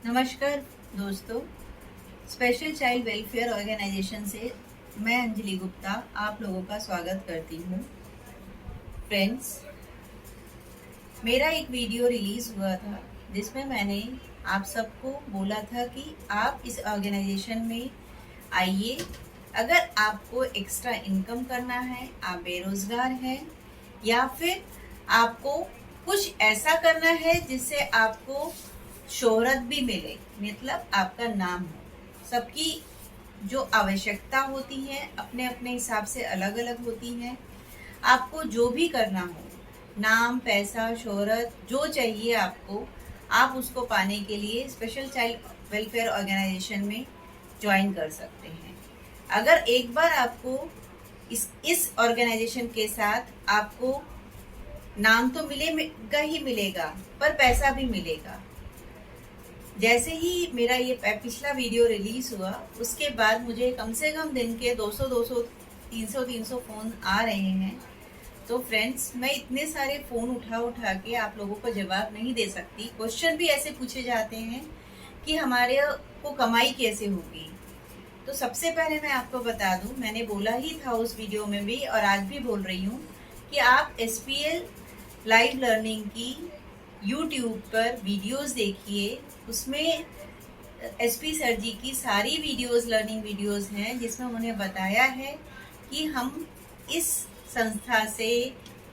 नमस्कार दोस्तों। Special child welfare organisation से मैं अंजलि गुप्ता आप लोगों का स्वागत करती हूँ। फ्रेंड्स, मेरा एक वीडियो रिलीज हुआ था जिसमें मैंने आप सबको बोला था कि आप इस ऑर्गेनाइजेशन में आइए। अगर आपको एक्स्ट्रा इनकम करना है, आप बेरोजगार हैं, या फिर आपको कुछ ऐसा करना है जिससे आपको शोहरत भी मिले, मतलब आपका नाम हो। सबकी जो आवश्यकता होती है अपने अपने हिसाब से अलग अलग होती है। आपको जो भी करना हो, नाम, पैसा, शोहरत, जो चाहिए आपको, आप उसको पाने के लिए स्पेशल चाइल्ड वेलफेयर ऑर्गेनाइजेशन में ज्वाइन कर सकते हैं। अगर एक बार आपको इस ऑर्गेनाइजेशन के साथ आपको नाम तो मिलेगा ही मिलेगा, पर पैसा भी मिलेगा। जैसे ही मेरा ये पिछला वीडियो रिलीज हुआ, उसके बाद मुझे कम से कम दिन के 200 300 फोन आ रहे हैं। तो फ्रेंड्स, मैं इतने सारे फोन उठा के आप लोगों को जवाब नहीं दे सकती। क्वेश्चन भी ऐसे पूछे जाते हैं कि हमारे को कमाई कैसे होगी। तो सबसे पहले मैं आपको बता दूं, मैंने बोला ही था उस वीडियो में भी और आज भी बोल रही हूँ कि आप SPL लाइव लर्निंग की यूट्यूब पर वीडियोस देखिए। उसमें SP सर जी की सारी वीडियोस लर्निंग वीडियोस हैं जिसमें उन्होंने बताया है कि हम इस संस्था से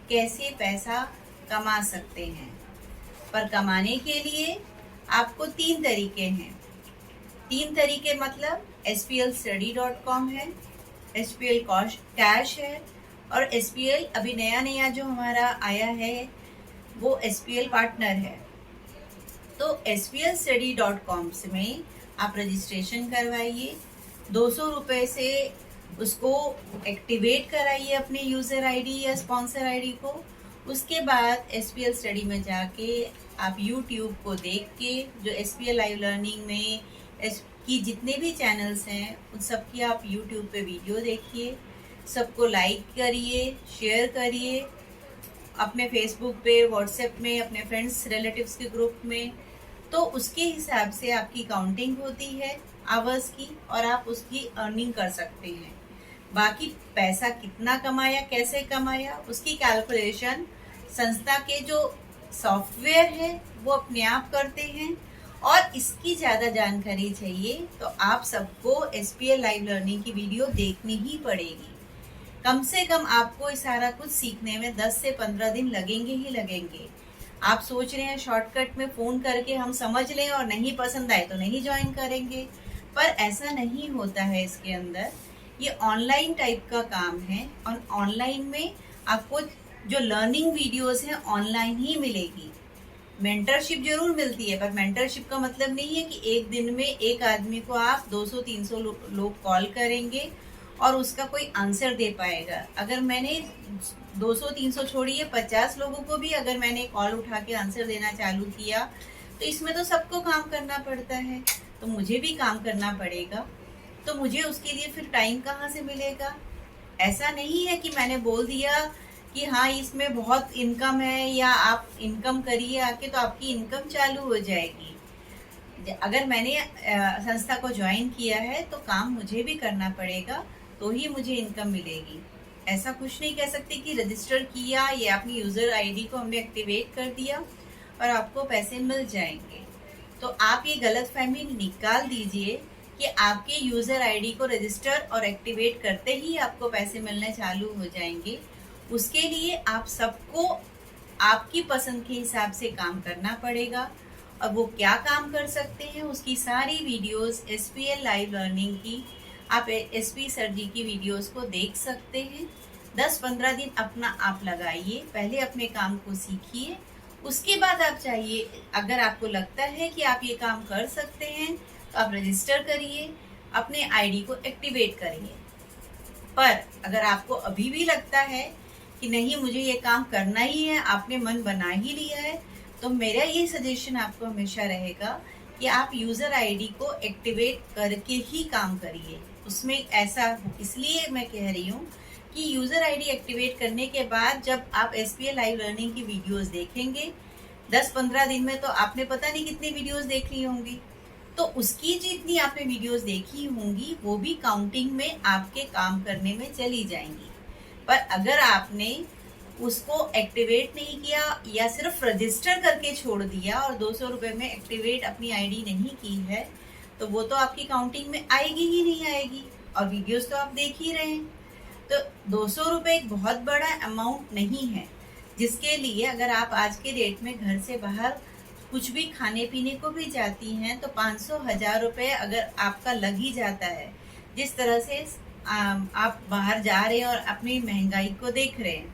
कैसे पैसा कमा सकते हैं। पर कमाने के लिए आपको 3 तरीके हैं। 3 तरीके मतलब SPLstudy.com है, SPL कैश है, और SPL अभी नया जो हमारा आया है वो SPL पार्टनर है। तो SPLstudy.com में आप रजिस्ट्रेशन करवाइए, 200 रुपये से उसको एक्टिवेट कराइए अपने यूज़र आईडी या स्पॉन्सर आईडी को। उसके बाद SPL स्टडी में जाके आप यूट्यूब को देख के जो SPL लाइव लर्निंग में की जितने भी चैनल्स हैं उन सब की आप यूट्यूब पे वीडियो देखिए, सबको लाइक करिए, शेयर करिए अपने फेसबुक पे, व्हाट्सएप में, अपने फ्रेंड्स रिलेटिव्स के ग्रुप में। तो उसके हिसाब से आपकी काउंटिंग होती है आवर्स की और आप उसकी अर्निंग कर सकते हैं। बाकी पैसा कितना कमाया, कैसे कमाया, उसकी कैलकुलेशन संस्था के जो सॉफ्टवेयर है वो अपने आप करते हैं। और इसकी ज़्यादा जानकारी चाहिए तो आप सबको SPL लाइव लर्निंग की वीडियो देखनी ही पड़ेगी। कम से कम आपको इस सारा कुछ सीखने में 10 से 15 दिन लगेंगे ही लगेंगे। आप सोच रहे हैं शॉर्टकट में फ़ोन करके हम समझ लें और नहीं पसंद आए तो नहीं ज्वाइन करेंगे, पर ऐसा नहीं होता है। इसके अंदर ये ऑनलाइन टाइप का काम है और ऑनलाइन में आपको जो लर्निंग वीडियोस हैं ऑनलाइन ही मिलेगी। मेंटरशिप जरूर मिलती है, पर मेंटरशिप का मतलब नहीं है कि एक दिन में एक आदमी को आप 200-300 लोग कॉल करेंगे और उसका कोई आंसर दे पाएगा। अगर मैंने 200-300 छोड़िए, 50 लोगों को भी अगर मैंने कॉल उठा के आंसर देना चालू किया तो इसमें तो सबको काम करना पड़ता है, तो मुझे भी काम करना पड़ेगा। तो मुझे उसके लिए फिर टाइम कहाँ से मिलेगा? ऐसा नहीं है कि मैंने बोल दिया कि हाँ इसमें बहुत इनकम है या आप इनकम करिए आके तो आपकी इनकम चालू हो जाएगी। अगर मैंने संस्था को ज्वाइन किया है तो काम मुझे भी करना पड़ेगा, तो ही मुझे इनकम मिलेगी। ऐसा कुछ नहीं कह सकते कि रजिस्टर किया या अपनी यूज़र आईडी को हमने एक्टिवेट कर दिया और आपको पैसे मिल जाएंगे। तो आप ये गलतफहमी निकाल दीजिए कि आपके यूज़र आईडी को रजिस्टर और एक्टिवेट करते ही आपको पैसे मिलने चालू हो जाएंगे। उसके लिए आप सबको आपकी पसंद के हिसाब से काम करना पड़ेगा। और वो क्या काम कर सकते हैं उसकी सारी वीडियोस SPL लाइव लर्निंग की आप SP सर जी की वीडियोस को देख सकते हैं। 10-15 दिन अपना आप लगाइए, पहले अपने काम को सीखिए। उसके बाद आप चाहिए, अगर आपको लगता है कि आप ये काम कर सकते हैं तो आप रजिस्टर करिए, अपने आईडी को एक्टिवेट करिए। पर अगर आपको अभी भी लगता है कि नहीं मुझे ये काम करना ही है, आपने मन बना ही लिया है, तो मेरा ये सजेशन आपको हमेशा रहेगा कि आप यूज़र आईडी को एक्टिवेट करके ही काम करिए। उसमें ऐसा इसलिए मैं कह रही हूँ कि यूज़र आईडी एक्टिवेट करने के बाद जब आप SPL लाइव लर्निंग की वीडियोस देखेंगे 10-15 दिन में, तो आपने पता नहीं कितनी वीडियोस देख ली होंगी। तो उसकी जितनी आपने वीडियोस देखी होंगी वो भी काउंटिंग में आपके काम करने में चली जाएंगी। पर अगर आपने उसको एक्टिवेट नहीं किया या सिर्फ रजिस्टर करके छोड़ दिया और 200 रुपए में एक्टिवेट अपनी आईडी नहीं की है, तो वो तो आपकी काउंटिंग में आएगी ही नहीं आएगी। और वीडियोस तो आप देख ही रहे हैं। तो 200 रुपए एक बहुत बड़ा अमाउंट नहीं है, जिसके लिए अगर आप आज के डेट में घर से बाहर कुछ भी खाने पीने को भी जाती हैं तो 500-1000 रुपए अगर आपका लग ही जाता है। जिस तरह से आप बाहर जा रहे हैं और अपनी महंगाई को देख रहे हैं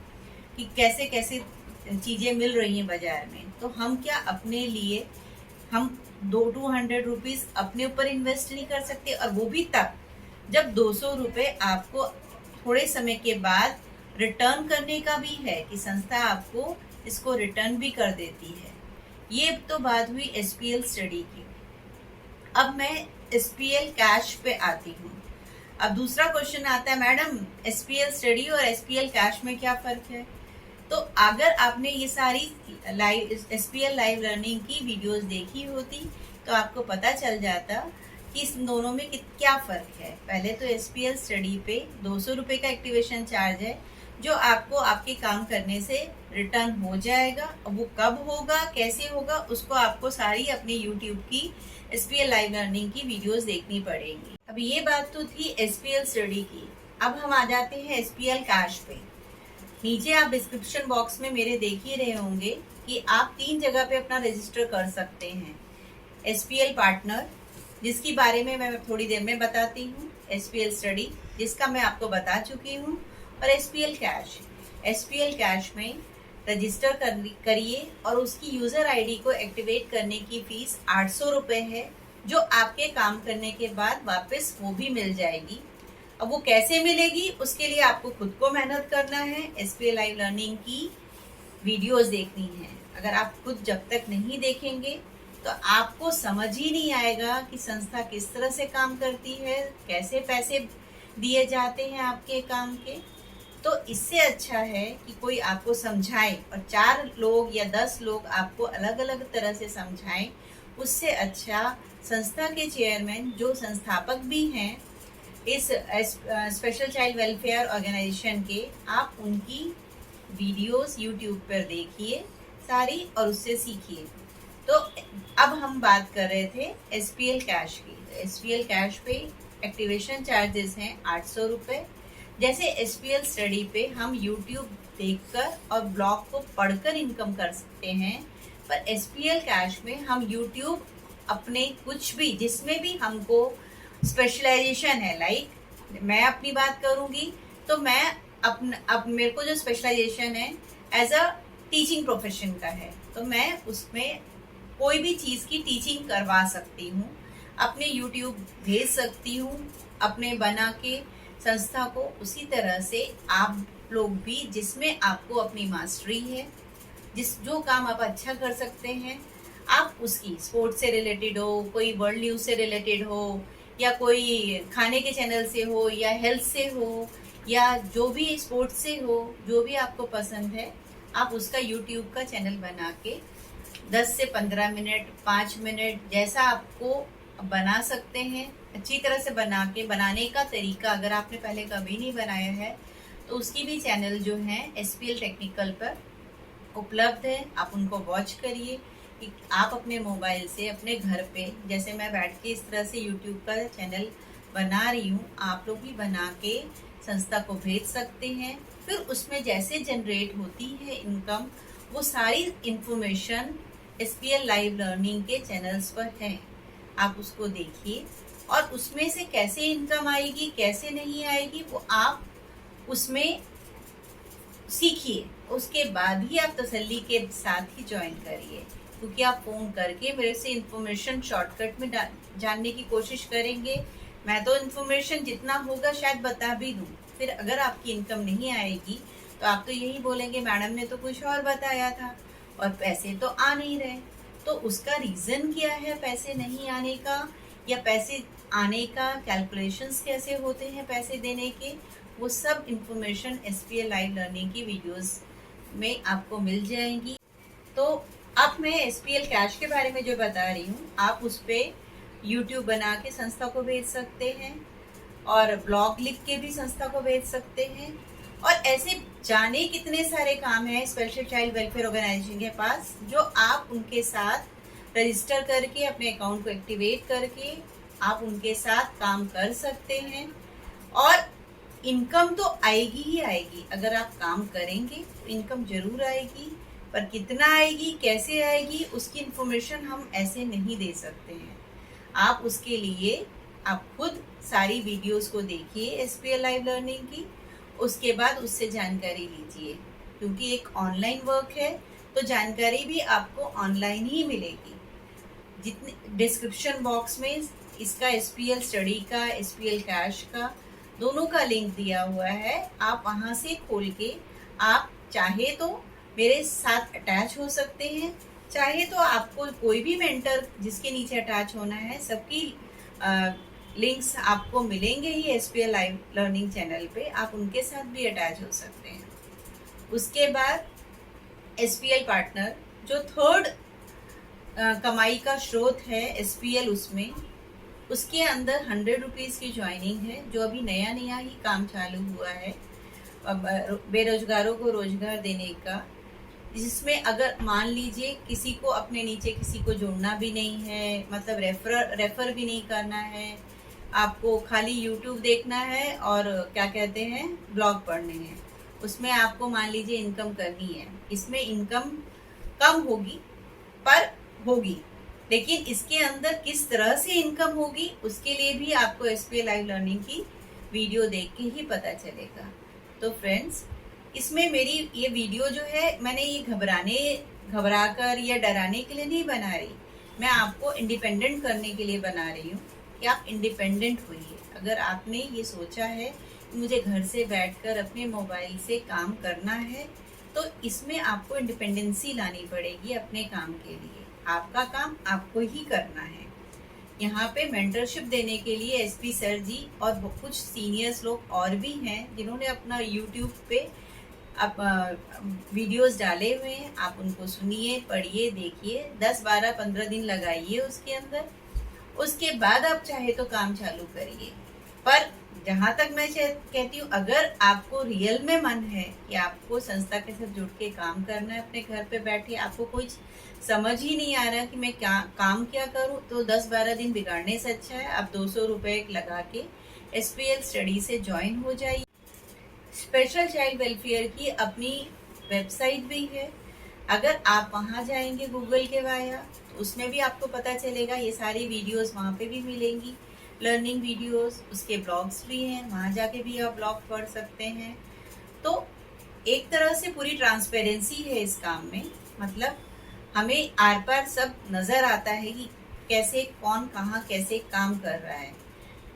कि कैसे कैसे चीजें मिल रही हैं बाजार में, तो हम क्या अपने लिए हम 200 रुपीज अपने ऊपर इन्वेस्ट नहीं कर सकते? और वो भी तब जब 200 रुपए आपको थोड़े समय के बाद रिटर्न करने का भी है कि संस्था आपको इसको रिटर्न भी कर देती है। ये तो बात हुई एसपीएल स्टडी की। अब मैं एसपीएल कैश पे आती हूँ। अब दूसरा क्वेश्चन आता है, मैडम एसपीएल स्टडी और एसपीएल कैश में क्या फर्क है? तो अगर आपने ये सारी लाइव एसपीएल लाइव लर्निंग की वीडियोस देखी होती तो आपको पता चल जाता कि इस दोनों में क्या फर्क है। पहले तो एसपीएल स्टडी पे 200 रुपए का एक्टिवेशन चार्ज है जो आपको आपके काम करने से रिटर्न हो जाएगा। अब वो कब होगा, कैसे होगा, उसको आपको सारी अपनी यूट्यूब की एसपीएल लाइव लर्निंग की वीडियोस देखनी पड़ेगी। अब ये बात तो थी एसपीएल स्टडी की। अब हम आ जाते हैं एसपीएल कैश पे। नीचे आप डिस्क्रिप्शन बॉक्स में मेरे देख ही रहे होंगे कि आप 3 जगह पे अपना रजिस्टर कर सकते हैं। एसपीएल पार्टनर, जिसकी बारे में मैं थोड़ी देर में बताती हूँ, एसपीएल स्टडी जिसका मैं आपको बता चुकी हूँ, और एसपीएल कैश। एसपीएल कैश में रजिस्टर करिए और उसकी यूजर आईडी को एक्टिवेट करने की फीस 800 रुपए है, जो आपके काम करने के बाद वापस वो भी मिल जाएगी। अब वो कैसे मिलेगी, उसके लिए आपको खुद को मेहनत करना है, एसपीएल लाइव लर्निंग की वीडियोस देखनी है। अगर आप खुद जब तक नहीं देखेंगे तो आपको समझ ही नहीं आएगा कि संस्था किस तरह से काम करती है, कैसे पैसे दिए जाते हैं आपके काम के। तो इससे अच्छा है कि कोई आपको समझाए और 4 लोग या 10 लोग आपको अलग अलग तरह से समझाएं। उससे अच्छा संस्था के चेयरमैन जो संस्थापक भी हैं इस स्पेशल चाइल्ड वेलफेयर ऑर्गेनाइजेशन के, आप उनकी वीडियोस यूट्यूब पर देखिए सारी और उससे सीखिए। तो अब हम बात कर रहे थे एसपीएल कैश की। एसपीएल कैश पे एक्टिवेशन चार्जेस हैं 800 रुपये। जैसे एसपीएल स्टडी पे हम यूट्यूब देखकर और ब्लॉग को पढ़कर इनकम कर सकते हैं, पर एसपीएल कैश में हम यूट्यूब अपने कुछ भी जिसमें भी हमको स्पेशलाइजेशन है, लाइक मैं अपनी बात करूंगी तो मैं अब मेरे को जो स्पेशलाइजेशन है एज अ टीचिंग प्रोफेशन का है, तो मैं उसमें कोई भी चीज़ की टीचिंग करवा सकती हूँ, अपने यूट्यूब भेज सकती हूँ अपने बना के संस्था को। उसी तरह से आप लोग भी जिसमें आपको अपनी मास्टरी है, जो काम आप अच्छा कर सकते हैं, आप उसकी स्पोर्ट्स से रिलेटेड हो, कोई वर्ल्ड न्यूज़ से रिलेटेड हो, या कोई खाने के चैनल से हो, या हेल्थ से हो, या जो भी स्पोर्ट्स से हो, जो भी आपको पसंद है, आप उसका यूट्यूब का चैनल बना के 10 से 15 मिनट 5 मिनट जैसा आपको बना सकते हैं। अच्छी तरह से बना के, बनाने का तरीका अगर आपने पहले कभी नहीं बनाया है तो उसकी भी चैनल जो है एसपीएल टेक्निकल पर उपलब्ध है, आप उनको वॉच करिए। कि आप अपने मोबाइल से अपने घर पे, जैसे मैं बैठ के इस तरह से यूट्यूब का चैनल बना रही हूँ, आप लोग भी बना के संस्था को भेज सकते हैं। फिर उसमें जैसे जनरेट होती है इनकम, वो सारी इंफॉर्मेशन एसपीएल लाइव लर्निंग के चैनल्स पर है, आप उसको देखिए और उसमें से कैसे इनकम आएगी कैसे नहीं आएगी वो आप उसमें सीखिए। उसके बाद ही आप तसल्ली के साथ ही ज्वाइन करिए, क्योंकि आप फोन करके मेरे से इंफॉर्मेशन शॉर्टकट में जानने की कोशिश करेंगे। मैं तो इंफॉर्मेशन जितना होगा शायद बता भी दूं, फिर अगर आपकी इनकम नहीं आएगी तो आप तो यही बोलेंगे मैडम ने तो कुछ और बताया था और पैसे तो आ नहीं रहे। तो उसका रीजन क्या है पैसे नहीं आने का, या पैसे आने का कैलकुलेशंस कैसे होते हैं पैसे देने के, वो सब इंफॉर्मेशन एसपीएल लाइव लर्निंग की वीडियोस में आपको मिल जाएंगी। तो अब मैं एसपीएल कैश के बारे में जो बता रही हूँ, आप उस पर यूट्यूब बना के संस्था को भेज सकते हैं और ब्लॉग लिख के भी संस्था को भेज सकते हैं। और ऐसे जाने कितने सारे काम हैं स्पेशल चाइल्ड वेलफेयर ऑर्गेनाइजेशन के पास, जो आप उनके साथ रजिस्टर करके अपने अकाउंट को एक्टिवेट करके आप उनके साथ काम कर सकते हैं। और इनकम तो आएगी ही आएगी, अगर आप काम करेंगे तो इनकम जरूर आएगी, पर कितना आएगी, कैसे आएगी, उसकी इंफॉर्मेशन हम ऐसे नहीं दे सकते हैं। आप उसके लिए आप खुद सारी वीडियोस को देखिए SPL लाइव लर्निंग की, उसके बाद उससे जानकारी लीजिए, क्योंकि एक ऑनलाइन वर्क है तो जानकारी भी आपको ऑनलाइन ही मिलेगी। जितने डिस्क्रिप्शन बॉक्स में इसका SPL स्टडी का, SPL कैश का, दोनों का लिंक दिया हुआ है। आप वहां से खोल के आप चाहे तो मेरे साथ अटैच हो सकते हैं, चाहे तो आपको कोई भी मेंटर जिसके नीचे अटैच होना है, सबकी लिंक्स आपको मिलेंगे ही SPL लाइव लर्निंग चैनल पे, आप उनके साथ भी अटैच हो सकते हैं। उसके बाद SPL पार्टनर जो थर्ड कमाई का स्रोत है SPL, उसमें उसके अंदर 100 रुपीज़ की ज्वाइनिंग है, जो अभी नया नया ही काम चालू हुआ है बेरोजगारों को रोजगार देने का, जिसमें अगर मान लीजिए किसी को अपने नीचे किसी को जोड़ना भी नहीं है, मतलब रेफर भी नहीं करना है, आपको खाली यूट्यूब देखना है और क्या कहते हैं ब्लॉग पढ़ने हैं, उसमें आपको मान लीजिए इनकम करनी है। इसमें इनकम कम होगी पर होगी, लेकिन इसके अंदर किस तरह से इनकम होगी उसके लिए भी आपको SPL लाइव लर्निंग की वीडियो देख के ही पता चलेगा। तो फ्रेंड्स, इसमें मेरी ये वीडियो जो है, मैंने ये घबरा कर या डराने के लिए नहीं बना रही, मैं आपको इंडिपेंडेंट करने के लिए बना रही हूँ कि आप इंडिपेंडेंट होइए। अगर आपने ये सोचा है कि मुझे घर से बैठकर अपने मोबाइल से काम करना है, तो इसमें आपको इंडिपेंडेंसी लानी पड़ेगी अपने काम के लिए। आपका काम आपको ही करना है। यहाँ पे मेंटरशिप देने के लिए SP सर जी और कुछ सीनियर्स लोग और भी हैं, जिन्होंने अपना YouTube पे आप वीडियोस डाले हुए हैं। आप उनको सुनिए, पढ़िए, देखिए, 10, 12, 15 दिन लगाइए उसके अंदर, उसके बाद आप चाहे तो काम चालू करिए। पर जहाँ तक मैं कहती हूँ, अगर आपको रियल में मन है कि आपको संस्था के साथ जुड़ के काम करना है, अपने घर पे बैठे, आपको कोई समझ ही नहीं आ रहा कि मैं काम क्या करूँ, तो 10-12 दिन बिगाड़ने से अच्छा है आप 200 रुपये लगा के SPL स्टडी से ज्वाइन हो जाइए। स्पेशल चाइल्ड वेलफेयर की अपनी वेबसाइट भी है, अगर आप वहाँ जाएंगे गूगल के वाया, तो उसमें भी आपको पता चलेगा, ये सारी वीडियोस वहाँ पे भी मिलेंगी, लर्निंग वीडियोस, उसके ब्लॉग्स भी हैं, वहाँ जाके भी आप ब्लॉग पढ़ सकते हैं। तो एक तरह से पूरी ट्रांसपेरेंसी है इस काम में, मतलब हमें आर पार सब नज़र आता है कि कैसे कौन कहाँ कैसे काम कर रहा है।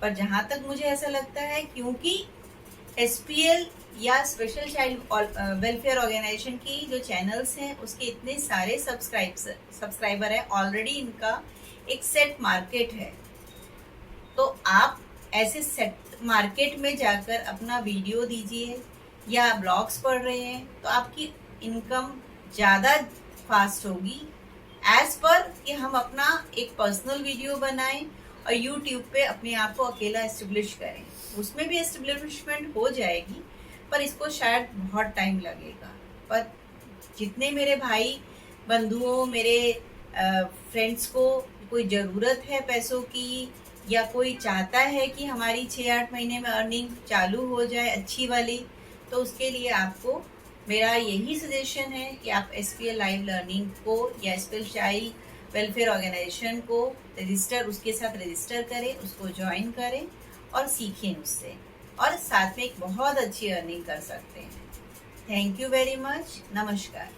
पर जहाँ तक मुझे ऐसा लगता है, क्योंकि SPL या स्पेशल चाइल्ड वेलफेयर ऑर्गेनाइजेशन की जो चैनल्स हैं, उसके इतने सारे सब्सक्राइबर हैं ऑलरेडी, इनका एक सेट मार्केट है। तो आप ऐसे सेट मार्केट में जाकर अपना वीडियो दीजिए, या ब्लॉग्स पढ़ रहे हैं तो आपकी इनकम ज़्यादा फास्ट होगी, एज पर कि हम अपना एक पर्सनल वीडियो बनाएं और YouTube पे अपने आप को अकेला एस्टेब्लिश करें। उसमें भी एस्टेब्लिशमेंट हो जाएगी, पर इसको शायद बहुत टाइम लगेगा। पर जितने मेरे भाई बंधुओं, मेरे फ्रेंड्स को कोई ज़रूरत है पैसों की, या कोई चाहता है कि हमारी 6-8 महीने में अर्निंग चालू हो जाए अच्छी वाली, तो उसके लिए आपको मेरा यही सजेशन है कि आप SPL लाइव लर्निंग को या स्पेशल चाइल्ड वेलफेयर ऑर्गेनाइजेशन को उसके साथ रजिस्टर करें, उसको ज्वाइन करें और सीखें उससे, और साथ में एक बहुत अच्छी अर्निंग कर सकते हैं। Thank you very much. नमस्कार।